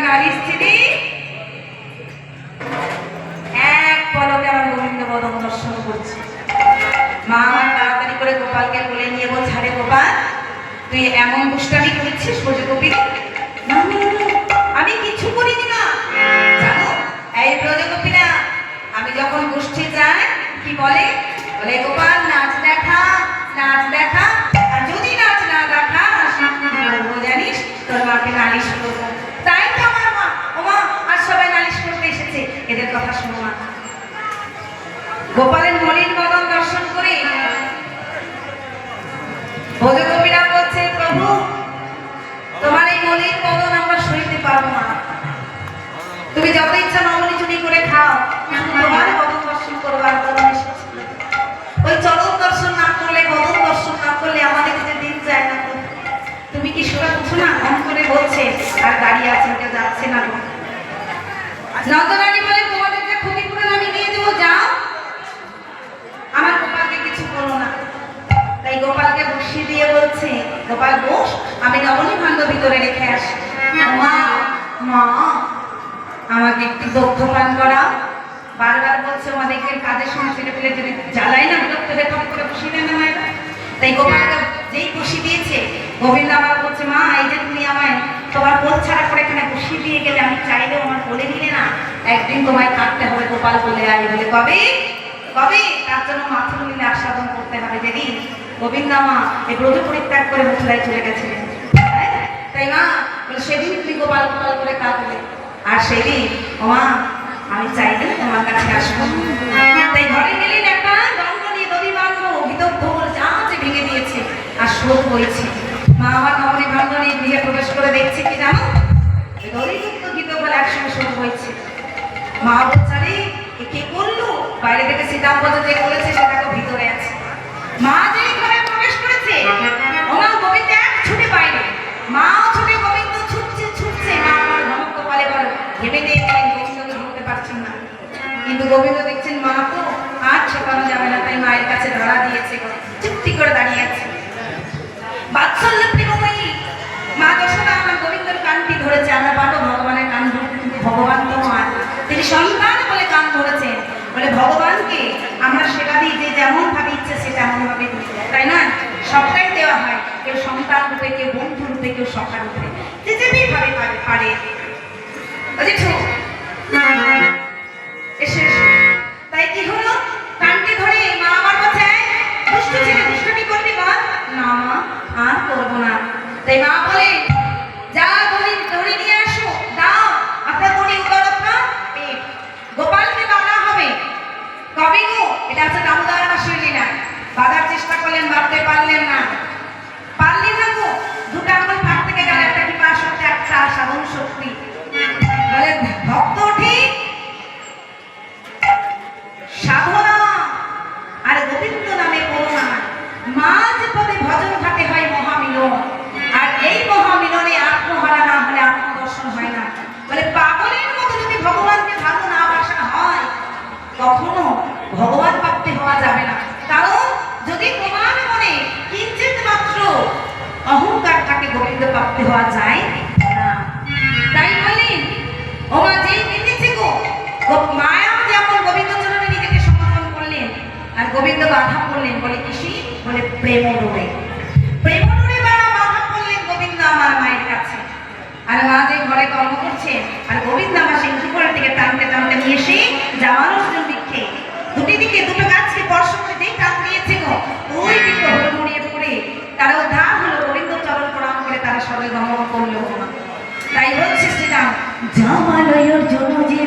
নারী স্ত্রী এক পলকে আমার গোবিন্দ বদন দর্শন করছে। মা আমার তাড়াতাড়ি করে গোপালকে বলে নিয়ে বলছে, আরে গোপাল, তুই এমন দুষ্টামি করেছিস বোঝে কবি? আমি কিছু করিনি না, জানো এই ব্রজগোপীরা আমি যখন গোষ্ঠী যাই কি বলে, বলে গোপাল নাচ দেখা, নাচ দেখা, আর যদি নাচ না দেখা জানিস তোর মাকে নালিশ করবো। তাই তো আমার মা, ও মা আর সবাই নালিশ করতে এসেছে, এদের কথা শোনো না। গোপালের মলিন বদন দর্শন করে ব্রজগোপীরা বলছে, প্রভু তোমার এই মলিন বদন আমরা সইতে পারবো না, তুমি যত ইচ্ছা নমনি চুরি করে খাও, তোমার বদন দর্শন করবার ওই চরণ দর্শন না করলে, বদন দর্শন না করলে আমাদের যে দিন যায় না। তুমি কি সেটা বুঝো না? মন করে বলছে আর দাঁড়িয়ে আছে, ওটা যাচ্ছে না। নন্দরানী বলে, তোমাদেরকে ক্ষতিপূরণ আমি দিয়ে দেবো, যাও, আমার গোপালকে কিছু বলো না। তাই গোপালকে বসিয়ে দিয়ে বলছে, গোপাল বস, আমি নবনী ভাণ্ড ভিতরে রেখে আসি। মা মা আমাকে একটু দগ্ধ পান করাও। বারবার বলছে, আমাদেরকে কাজের সময় ছেলে পেলে যদি জ্বালাই না, বিরক্ত হয়ে থপ করে বসিয়ে দেয় না মায়েরা। তাই গোপালকে যেই বসিয়ে দিয়েছে, গোবিন্দ আবার বলছে, মা এই যে তুমি আমায় তোমার কোল ছাড়া করে এখানে বসিয়ে দিয়ে গেলে, আমি চাইলেও আমার বলে দিলে না, একদিন তোমায় কাটতে হবে। গোপাল বলে আয়, বলে কবে কবে? তার জন্য মাথুর মিলে আস্বাদন করতে হবে যেদিন গোবিন্দ মা এই ব্রজ পরিত্যাগ করে মথুরায় চলে গেছিলেন। তাই মা বলে, সেদিন তুমি গোপাল গোপাল করে কাঁদলে, আর সেদিন ও মা আমি চাইলে তোমার কাছে আসবো। তাই ঘরে গেলেন, একটা দণ্ড নিয়ে দড়ি বাঁধবো, ভিতর ধোল যা আছে ভেঙে দিয়েছে, আর শোক বইছে। মা আমার নবনী ভাণ্ড নিয়ে গৃহে প্রবেশ করে দেখছে কি জানো, দড়িযুক্ত গীত বলে একসঙ্গে শোক বইছে। মা বলছে, আরে কে করলো? বাইরে থেকে সীতাম্বর যে করেছে সেটাকে ভিতরে আছে। মা যে ঘরে প্রবেশ করেছে, ওনার গোবিন্দ এক ছুটে বাইরে, মাও ছুটে, গোবিন্দ ছুটছে ছুটছে। মা আমার ধমক কপালে বল ভেবে দিয়ে গেলেন, গোবিন্দকে ধরতে পারছেন না। কিন্তু গোবিন্দ দেখছেন মা তো আর ছেপানো যাবে না, তাই মায়ের কাছে ধরা দিয়েছে, চুপটি করে দাঁড়িয়ে আছে। বাৎসল্য প্রেমময়ী মা যশোদা আমার গোবিন্দর কানটি ধরেছে। আমরা পারবো ভগবানের কান ধরতে, কিন্তু ভগবান তো নয়, তিনি সন্তান বলে কান ধরেছেন। বলে ভগবানকে আমরা সেটা দিই যে যেমন ভাবে ইচ্ছে সে তেমন ভাবে দিই, তাই না? সবটাই দেওয়া হয়, কেউ সন্তান রূপে, কেউ বন্ধু রূপে, কেউ সখা রূপে, যে যেমনি ভাবে পারে। এসে তাই কি হলো, কানটি ধরে মা আমার কাছে, দুষ্ট ছেলে দুষ্টমি করবি মা? না মা আর করবো না। তাই মা বলে, যা ধরে নিয়ে আসো, দাও আপনার বলি উদরত্না পেট। গোপালকে বাঁধা হবে কবে গো? এটা হচ্ছে দামোদর মাসের লীলা। বাঁধার চেষ্টা করলেন, বাঁধতে পারলেন না। পারলেন না গো, দুটো আঙুল ফাঁক থেকে গেল, একটা কি পাশ হচ্ছে, একটা সাধন শক্তি। বলে ভক্ত ঠিক সাধনা আর গোবিন্দ নামে করুণা, মাঝ পদে ভজন ঘাটে হয় মহামিলন, আর এই মহামিলনে আত্মহারা না হলে আত্মদর্শন হয় না। বলে পাগলের মতো যদি ভগবানকে ভালো না বাসা হয়, কখনো ভগবান প্রাপ্তি হওয়া যাবে না। কারণ যদি তোমার মনে কিঞ্চিত মাত্র অহংকার থাকে, গোবিন্দ প্রাপ্তি হওয়া যায় না। তাই বললেন, ও মা যেই কেঁদেছে গো, মায়া যেমন গোবিন্দ চরণে নিজেকে সমর্পণ করলেন, আর গোবিন্দ বাধা করলেন। বলে কিসি? বলে প্রেম ডোরে, প্রেম ডোরে বাধা করলেন গোবিন্দ আমার মায়ের কাছে। আর মা যে ঘরে কর্ম করছে, আর গোবিন্দ আমার সেই উপরের দিকে টানতে টানতে নিয়ে এসে যাওয়ার অর্জুন বৃক্ষে দুটি দিকে দুটো গাছকে স্পর্শ করে যেই টান দিয়েছে গো, ওই দিকে হলো মরিয়ে পড়ে তারা উদ্ধার হলো। গোবিন্দ চরণ প্রণাম করে তারা সবাই গমন করলো। তাই হচ্ছে শ্রীরাম জামালয়ের জন্য যে